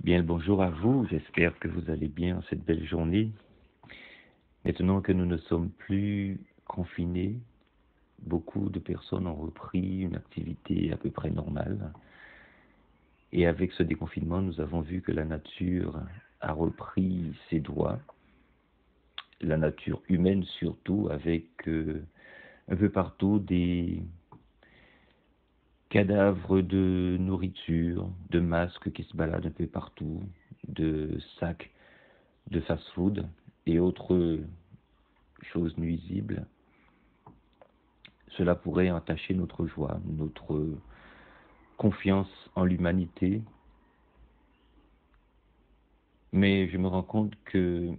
Bien le bonjour à vous, j'espère que vous allez bien en cette belle journée. Maintenant que nous ne sommes plus confinés, beaucoup de personnes ont repris une activité à peu près normale. Et avec ce déconfinement, nous avons vu que la nature a repris ses droits, la nature humaine surtout, avec un peu partout des cadavres de nourriture, de masques qui se baladent un peu partout, de sacs de fast-food et autres choses nuisibles. Cela pourrait entacher notre joie, notre confiance en l'humanité. Mais je me rends compte que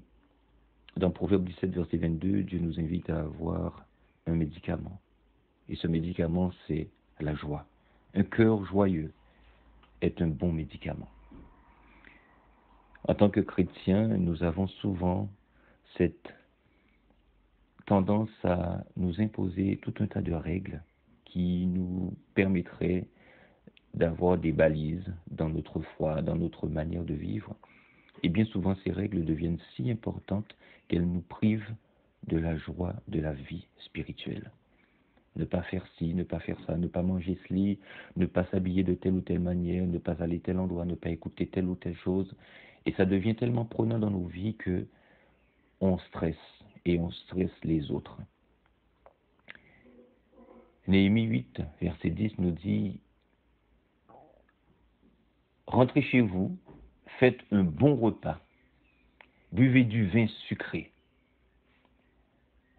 dans Proverbe 17, verset 22, Dieu nous invite à avoir un médicament. Et ce médicament, c'est la joie. Un cœur joyeux est un bon médicament. En tant que chrétiens, nous avons souvent cette tendance à nous imposer tout un tas de règles qui nous permettraient d'avoir des balises dans notre foi, dans notre manière de vivre. Et bien souvent, ces règles deviennent si importantes qu'elles nous privent de la joie de la vie spirituelle. Ne pas faire ci, ne pas faire ça, ne pas manger ceci, ne pas s'habiller de telle ou telle manière, ne pas aller tel endroit, ne pas écouter telle ou telle chose. Et ça devient tellement prenant dans nos vies que on stresse et on stresse les autres. Néhémie 8, verset 10 nous dit « Rentrez chez vous, faites un bon repas, buvez du vin sucré,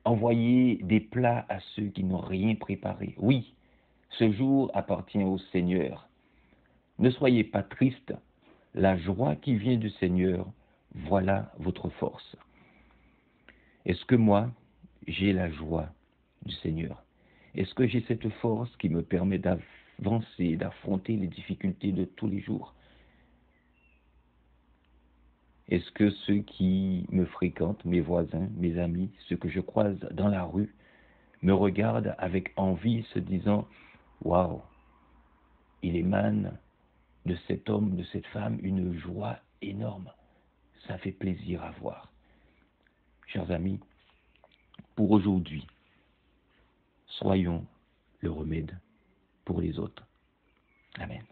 envoyez des plats à ceux qui n'ont rien préparé. Oui, ce jour appartient au Seigneur. Ne soyez pas tristes, la joie qui vient du Seigneur, voilà votre force. » Est-ce que moi, j'ai la joie du Seigneur? Est-ce que j'ai cette force qui me permet d'avancer, d'affronter les difficultés de tous les jours? Est-ce que ceux qui me fréquentent, mes voisins, mes amis, ceux que je croise dans la rue, me regardent avec envie, se disant « Waouh, il émane de cet homme, de cette femme, une joie énorme. Ça fait plaisir à voir. » Chers amis, pour aujourd'hui, soyons le remède pour les autres. Amen.